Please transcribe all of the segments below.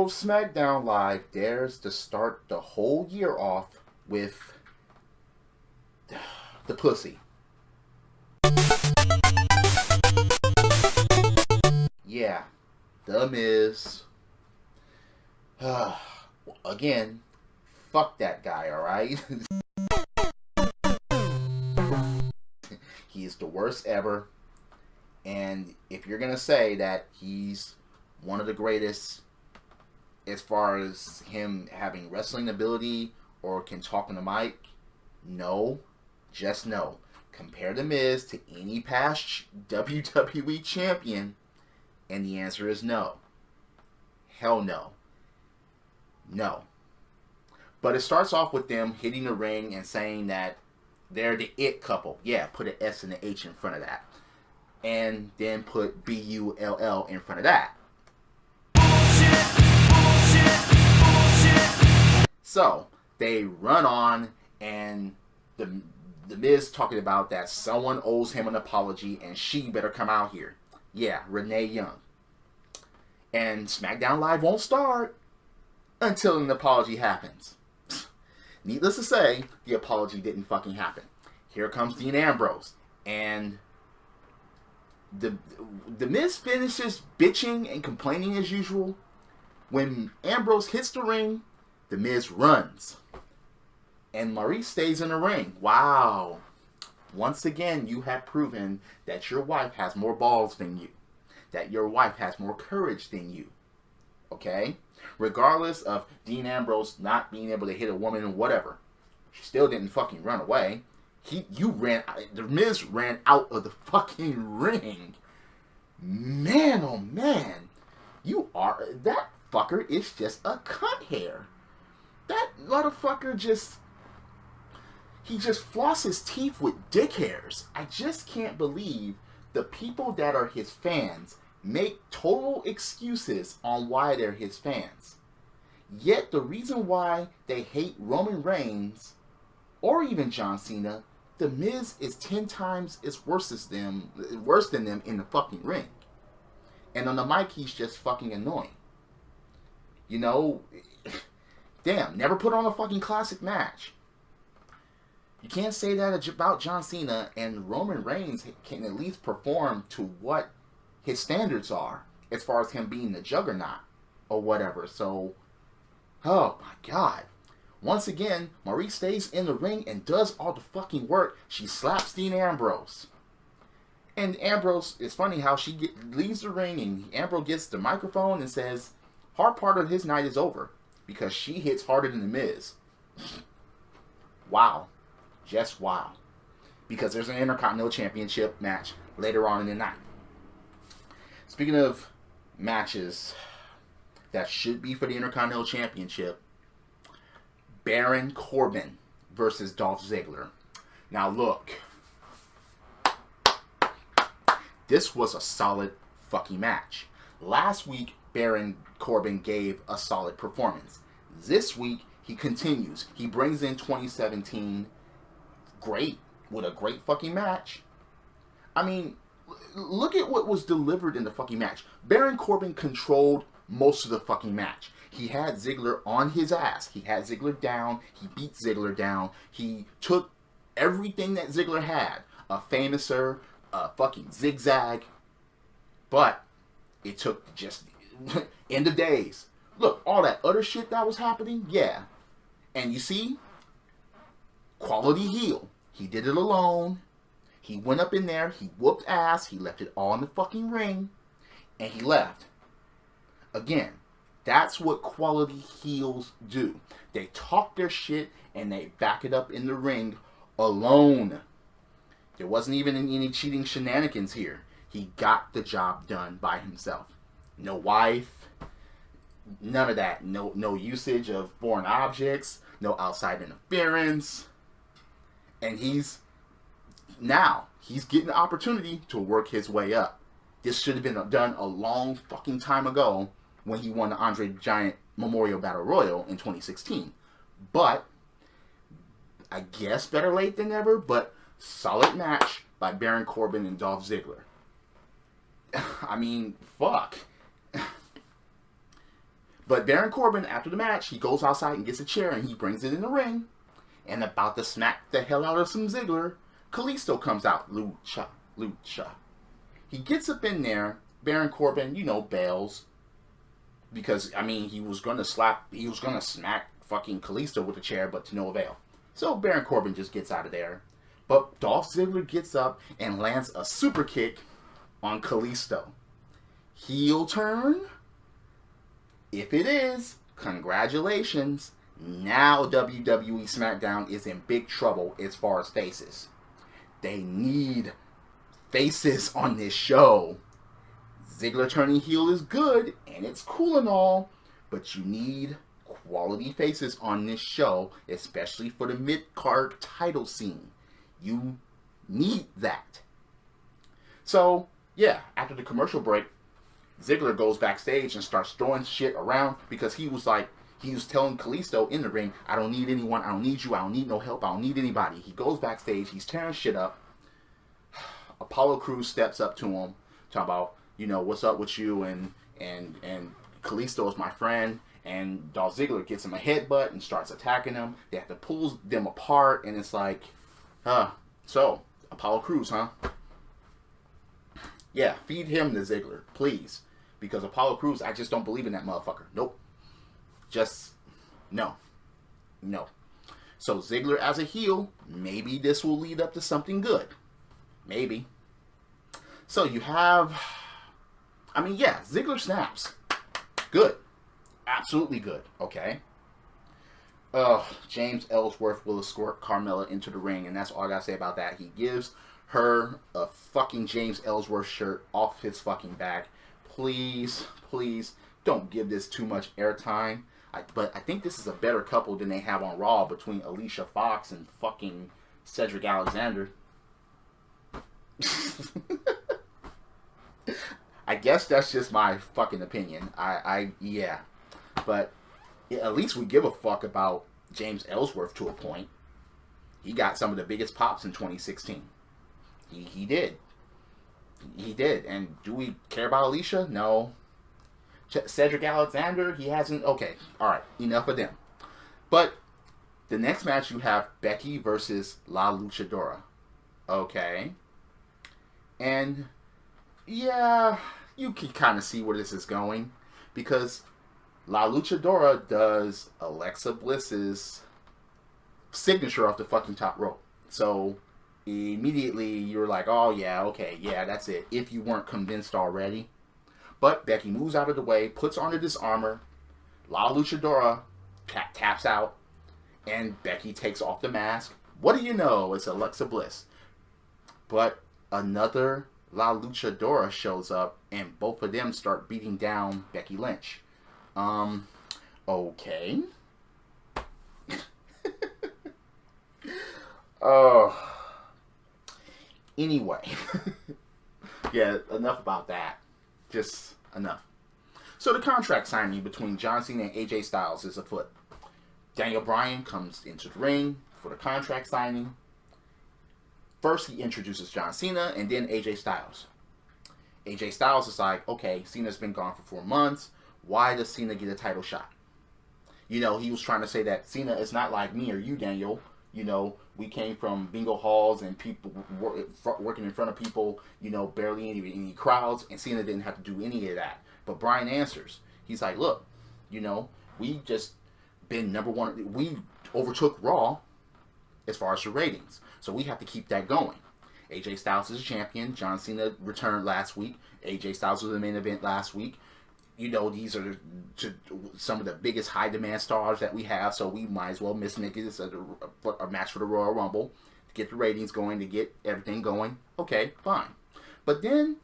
WWE Smackdown Live dares to start the whole year off with the pussy. Yeah, The Miz. Again, fuck that guy, alright? He's the worst ever. And if you're going to say that he's one of the greatest as far as him having wrestling ability or can talk on the mic, no. Just no. Compare The Miz to any past WWE champion, and the answer is no. Hell no. No. But it starts off with them hitting the ring and saying that they're the it couple. Yeah, put an S and an H in front of that. And then put B-U-L-L in front of that. So, they run on, and the Miz talking about that someone owes him an apology, and she better come out here. Yeah, Renee Young. And SmackDown Live won't start until an apology happens. Needless to say, the apology didn't fucking happen. Here comes Dean Ambrose, and the Miz finishes bitching and complaining as usual. When Ambrose hits the ring, the Miz runs. And Maurice stays in the ring. Wow. Once again, you have proven that your wife has more balls than you. That your wife has more courage than you. Okay? Regardless of Dean Ambrose not being able to hit a woman or whatever. She still didn't fucking run away. The Miz ran out of the fucking ring. Man, oh man. That fucker is just a cunt hair. That motherfucker he just flosses teeth with dick hairs. I just can't believe the people that are his fans make total excuses on why they're his fans. Yet the reason why they hate Roman Reigns or even John Cena, The Miz is 10 times worse than them in the fucking ring. And on the mic, he's just fucking annoying. You know, damn, never put on a fucking classic match. You can't say that about John Cena, and Roman Reigns can at least perform to what his standards are as far as him being the juggernaut or whatever. So, oh my god. Once again, Maurice stays in the ring and does all the fucking work. She slaps Dean Ambrose. And Ambrose, it's funny how she leaves the ring and Ambrose gets the microphone and says, hard part of his night is over because she hits harder than The Miz. Wow. Just wow. Because there's an Intercontinental Championship match later on in the night. Speaking of matches that should be for the Intercontinental Championship, Baron Corbin versus Dolph Ziggler. Now look, this was a solid fucking match. Last week, Baron Corbin gave a solid performance. This week, he continues. He brings in 2017 great, with a great fucking match. I mean, look at what was delivered in the fucking match. Baron Corbin controlled most of the fucking match. He had Ziggler on his ass. He had Ziggler down. He beat Ziggler down. He took everything that Ziggler had. A famouser, a fucking zigzag. But it took just end of days. Look, all that other shit that was happening, yeah. And you see, quality heel. He did it alone. He went up in there. He whooped ass. He left it all in the fucking ring. And he left. Again, that's what quality heels do. They talk their shit and they back it up in the ring alone. There wasn't even any cheating shenanigans here. He got the job done by himself. No wife. None of that. No usage of foreign objects. No outside interference. And he's getting the opportunity to work his way up. This should have been done a long fucking time ago when he won the Andre the Giant Memorial Battle Royal in 2016. But, I guess better late than never, but solid match by Baron Corbin and Dolph Ziggler. I mean, fuck. But Baron Corbin, after the match, he goes outside and gets a chair and he brings it in the ring. And about to smack the hell out of some Ziggler, Kalisto comes out. Lucha, lucha. He gets up in there. Baron Corbin, bails. Because, he was going to smack fucking Kalisto with a chair, but to no avail. So Baron Corbin just gets out of there. But Dolph Ziggler gets up and lands a super kick on Kalisto. Heel turn? If it is, congratulations. Now WWE Smackdown is in big trouble as far as faces. They need faces on this show. Ziggler turning heel is good, and it's cool and all, but you need quality faces on this show, especially for the mid-card title scene. You need that. So, yeah, after the commercial break, Ziggler goes backstage and starts throwing shit around because he was telling Kalisto in the ring, I don't need anyone, I don't need you, I don't need no help, I don't need anybody. He goes backstage, he's tearing shit up. Apollo Crews steps up to him, talking about, what's up with you, and Kalisto is my friend, and Dolph Ziggler gets him a headbutt and starts attacking him. They have to pull them apart, and it's like, so, Apollo Crews, huh? Yeah, feed him to Ziggler, please. Because Apollo Crews, I just don't believe in that motherfucker. Nope. Just, no. No. So Ziggler as a heel, maybe this will lead up to something good. Maybe. So you have, Ziggler snaps. Good. Absolutely good. Okay. James Ellsworth will escort Carmella into the ring, and that's all I gotta say about that. He gives her a fucking James Ellsworth shirt off his fucking back. Please, please, don't give this too much airtime. But I think this is a better couple than they have on Raw between Alicia Fox and fucking Cedric Alexander. I guess that's just my fucking opinion. Yeah. But at least we give a fuck about James Ellsworth to a point. He got some of the biggest pops in 2016. He did. He did. And do we care about Alicia? No. Cedric Alexander, he hasn't. Okay, alright, enough of them. But the next match you have Becky versus La Luchadora. Okay. And yeah, you can kind of see where this is going. Because La Luchadora does Alexa Bliss's signature off the fucking top rope. So immediately you're like, oh yeah, okay, yeah, that's it. If you weren't convinced already. But Becky moves out of the way, puts on her disarmor. La Luchadora taps out, and Becky takes off the mask. What do you know? It's Alexa Bliss. But another La Luchadora shows up, and both of them start beating down Becky Lynch. Okay. Anyway. Yeah, enough about that. Just enough. So the contract signing between John Cena and AJ Styles is afoot. Daniel Bryan comes into the ring for the contract signing. First he introduces John Cena and then AJ Styles. AJ Styles is like, okay, Cena's been gone for 4 months. Why does Cena get a title shot? He was trying to say that Cena is not like me or you, Daniel. We came from bingo halls and people working in front of people, barely any crowds, and Cena didn't have to do any of that. But Bryan answers. He's like, look, we just been number one. We overtook Raw as far as the ratings. So we have to keep that going. AJ Styles is a champion. John Cena returned last week. AJ Styles was in the main event last week. These are some of the biggest high demand stars that we have, so we might as well make this a match for the Royal Rumble to get the ratings going, to get everything going. Okay, fine. But then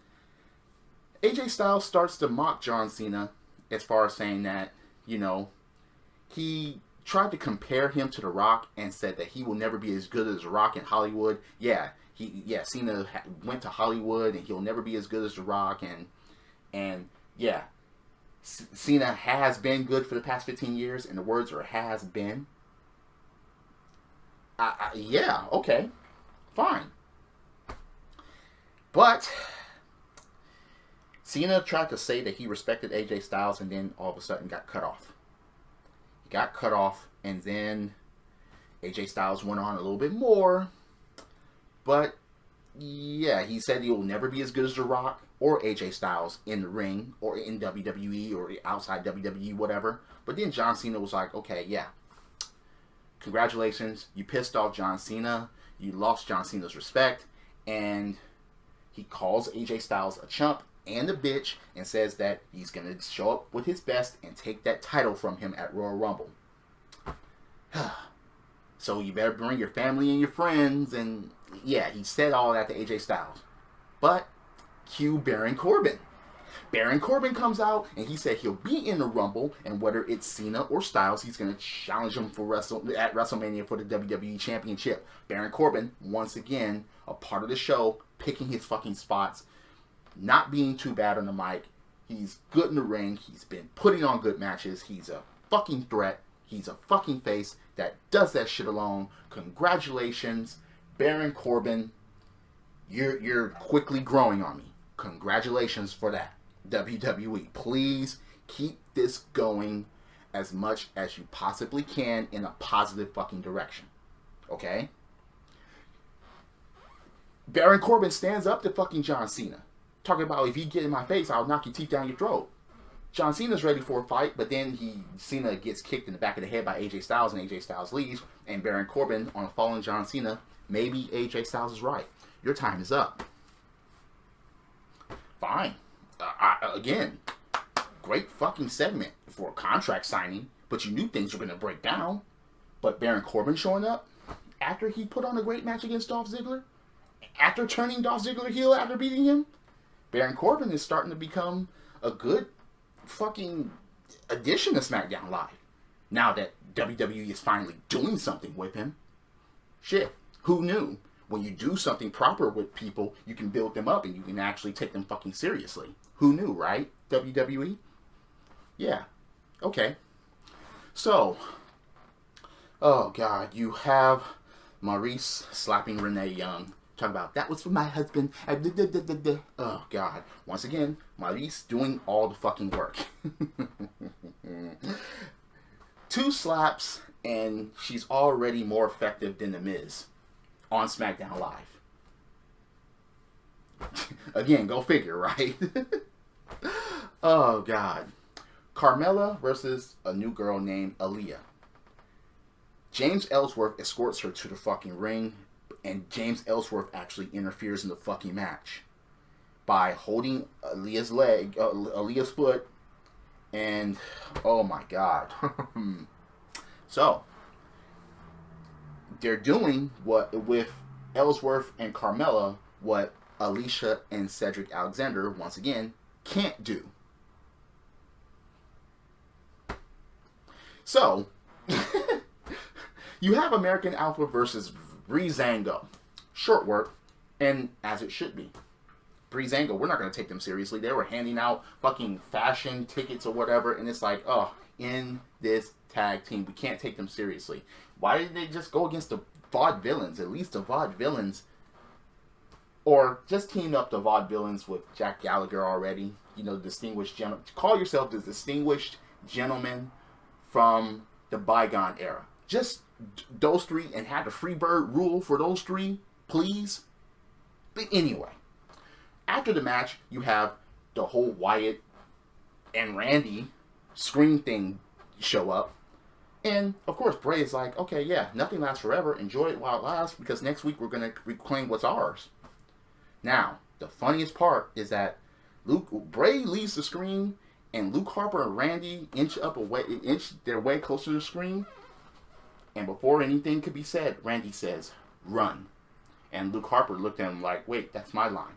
AJ Styles starts to mock John Cena as far as saying that, he tried to compare him to The Rock and said that he will never be as good as The Rock in Hollywood. Yeah, Cena went to Hollywood and he'll never be as good as The Rock, and yeah. Cena has been good for the past 15 years, and the words are has been. Yeah, okay. Fine. But Cena tried to say that he respected AJ Styles and then all of a sudden got cut off. He got cut off and then AJ Styles went on a little bit more. But yeah, he said he will never be as good as The Rock or AJ Styles in the ring or in WWE or outside WWE, whatever. But then John Cena was like, okay, yeah. Congratulations. You pissed off John Cena. You lost John Cena's respect. And he calls AJ Styles a chump and a bitch and says that he's going to show up with his best and take that title from him at Royal Rumble. So you better bring your family and your friends. And yeah, he said all that to AJ Styles. But cue Baron Corbin. Baron Corbin comes out and he said he'll be in the Rumble, and whether it's Cena or Styles, he's going to challenge him for at WrestleMania for the WWE Championship. Baron Corbin, once again, a part of the show, picking his fucking spots, not being too bad on the mic. He's good in the ring. He's been putting on good matches. He's a fucking threat. He's a fucking face that does that shit alone. Congratulations, Baron Corbin. You're quickly growing on me. Congratulations for that. WWE, please keep this going as much as you possibly can in a positive fucking direction. Okay? Baron Corbin stands up to fucking John Cena. Talking about, if you get in my face, I'll knock your teeth down your throat. John Cena's ready for a fight, but then Cena gets kicked in the back of the head by AJ Styles, and AJ Styles leaves, and Baron Corbin on falling John Cena. Maybe AJ Styles is right. Your time is up. Fine. Again, great fucking segment for a contract signing, but you knew things were going to break down. But Baron Corbin showing up after he put on a great match against Dolph Ziggler, after turning Dolph Ziggler heel after beating him, Baron Corbin is starting to become a good fucking addition to SmackDown Live. Now that WWE is finally doing something with him. Shit, who knew? When you do something proper with people, you can build them up and you can actually take them fucking seriously. Who knew, right? WWE? Yeah. Okay. So, oh God, you have Maurice slapping Renee Young. Talking about, that was for my husband. Oh God. Once again, Maurice doing all the fucking work. 2 slaps and she's already more effective than The Miz on SmackDown Live. Again, go figure, right? Oh God. Carmella versus a new girl named Aaliyah. James Ellsworth escorts her to the fucking ring, and James Ellsworth actually interferes in the fucking match by holding Aaliyah's leg, Aaliyah's foot, and oh my God. So they're doing what with Ellsworth and Carmella what Alicia and Cedric Alexander once again can't do. So you have American Alpha versus Breezango. Short work, and as it should be. Breezango, we're not going to take them seriously. They were handing out fucking fashion tickets or whatever, and it's like, oh, in this tag team, we can't take them seriously. Why didn't they just go against the Vaudevillains? At least the Vaudevillains, or just team up the Vaudevillains with Jack Gallagher already. You know, distinguished gentleman. Call yourself the distinguished gentleman from the bygone era. Just those 3 and have the Freebird rule for those 3, please. But anyway, after the match, you have the whole Wyatt and Randy screen thing show up. And, of course, Bray is like, okay, yeah, nothing lasts forever. Enjoy it while it lasts, because next week we're going to reclaim what's ours. Now, the funniest part is that Bray leaves the screen, and Luke Harper and Randy inch their way closer to the screen. And before anything could be said, Randy says, run. And Luke Harper looked at him like, wait, that's my line.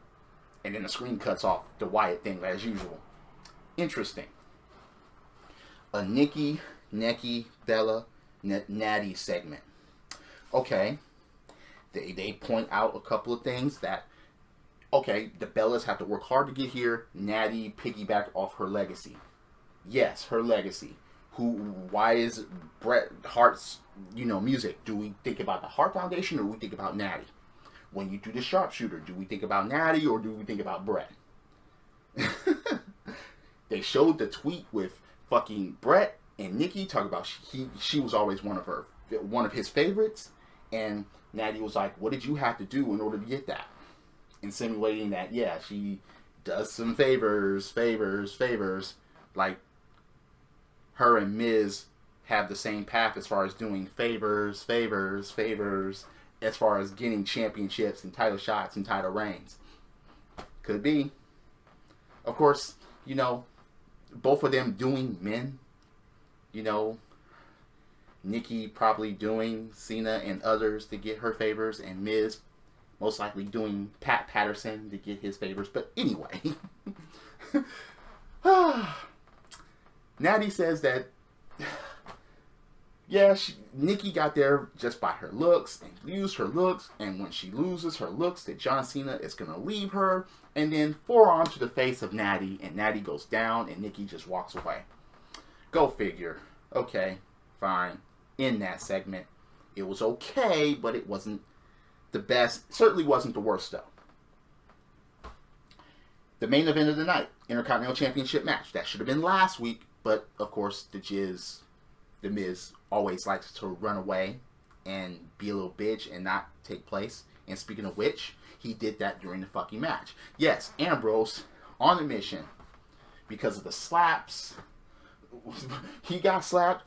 And then the screen cuts off the Wyatt thing as usual. Interesting. A Nikki, Bella, Natty segment. Okay. They point out a couple of things that, okay, the Bellas have to work hard to get here. Natty piggybacked off her legacy. Yes, her legacy. Why is Bret Hart's, music? Do we think about the Hart Foundation or do we think about Natty? When you do the sharpshooter, do we think about Natty or do we think about Bret? They showed the tweet with fucking Brett and Nikki talking about she was always one of his favorites, and Natty was like, "What did you have to do in order to get that?" Insinuating that she does some favors, like her and Miz have the same path as far as doing favors, as far as getting championships and title shots and title reigns. Could be. Of course, both of them doing men. Nikki probably doing Cena and others to get her favors, and Miz most likely doing Pat Patterson to get his favors. But anyway, Natty says that, Nikki got there just by her looks and used her looks, and when she loses her looks, that John Cena is going to leave her, and then forearm to the face of Natty, and Natty goes down, and Nikki just walks away. Go figure. Okay, fine. In that segment, it was okay, but it wasn't the best. Certainly wasn't the worst, though. The main event of the night, Intercontinental Championship match. That should have been last week, but of course, the Miz always likes to run away and be a little bitch and not take place. And speaking of which, he did that during the fucking match. Yes, Ambrose on a mission because of the slaps. He got slapped.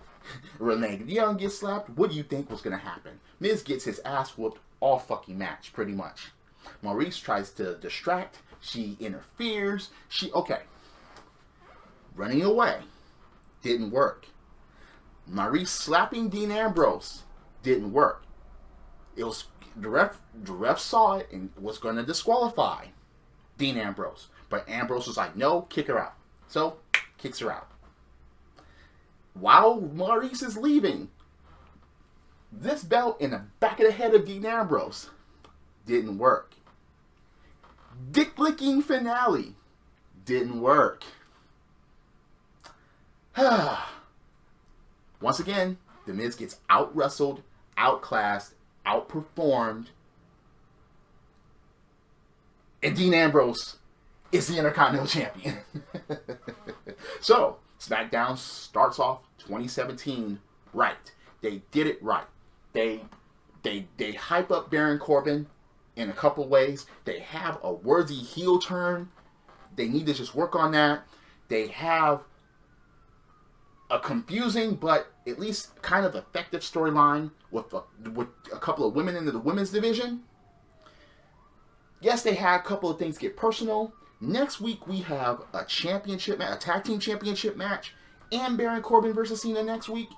Renee Young gets slapped. What do you think was going to happen? Miz gets his ass whooped all fucking match, pretty much. Maurice tries to distract. She interferes. Running away. Didn't work. Maurice slapping Dean Ambrose. Didn't work. It was the ref saw it and was going to disqualify Dean Ambrose. But Ambrose was like, no, kick her out. So, kicks her out. While Maurice is leaving, this belt in the back of the head of Dean Ambrose didn't work. Dick licking finale didn't work. Once again, The Miz gets out-wrestled, outclassed, outperformed, and Dean Ambrose is the Intercontinental Champion. So, SmackDown starts off 2017 right. They did it right. They hype up Baron Corbin in a couple ways. They have a worthy heel turn. They need to just work on that. They have a confusing but at least kind of effective storyline with a couple of women into the women's division. Yes, they had a couple of things get personal. Next week we have a championship match, a tag team championship match, and Baron Corbin versus Cena next week.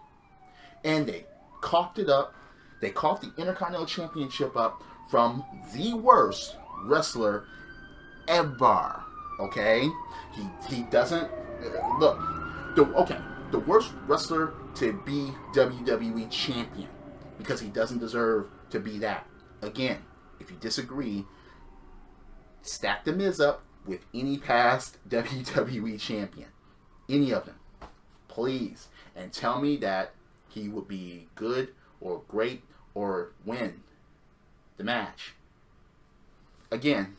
And they coughed it up. They coughed the Intercontinental Championship up from the worst wrestler ever. Okay, he doesn't look. The worst wrestler to be WWE champion, because he doesn't deserve to be that. Again, if you disagree, stack The Miz up with any past WWE champion. Any of them. Please. And tell me that he would be good or great or win the match. Again,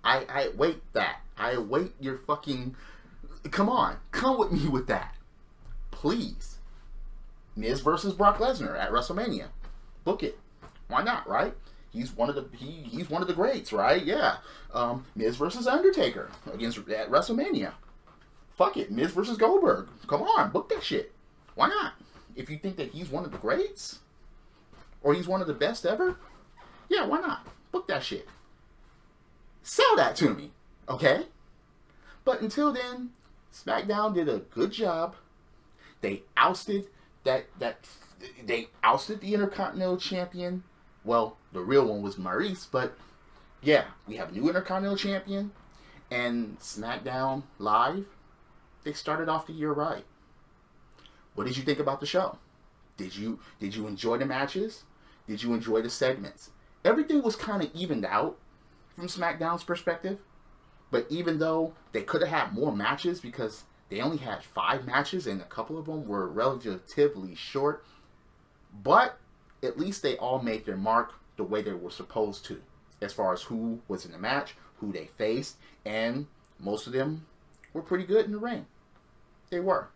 I await that. I await your fucking... Come on. Come with me with that. Please. Miz versus Brock Lesnar at WrestleMania. Book it. Why not, right? He's one of the greats, right? Yeah. Miz versus Undertaker at WrestleMania. Fuck it. Miz versus Goldberg. Come on, book that shit. Why not? If you think that he's one of the greats, or he's one of the best ever, yeah, why not? Book that shit. Sell that to me, okay? But until then, SmackDown did a good job. They ousted they ousted the Intercontinental Champion. Well, the real one was Maurice, but yeah, we have a new Intercontinental Champion, and SmackDown Live, they started off the year right. What did you think about the show? Did you enjoy the matches? Did you enjoy the segments? Everything was kind of evened out from SmackDown's perspective, but even though they could have had more matches because they only had 5 matches and a couple of them were relatively short, but at least they all made their mark the way they were supposed to, as far as who was in the match, who they faced, and Most of them were pretty good in the ring. They were.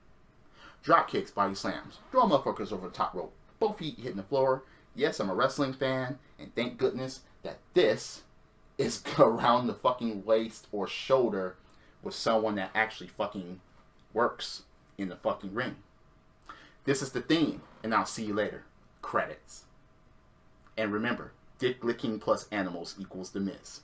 Drop kicks, body slams, throw motherfuckers over the top rope, both feet hitting the floor. Yes, I'm a wrestling fan, and thank goodness that this is around the fucking waist or shoulder with someone that actually fucking works in the fucking ring. This is the theme, and I'll see you later. Credits. And remember, dick licking plus animals equals The Miz.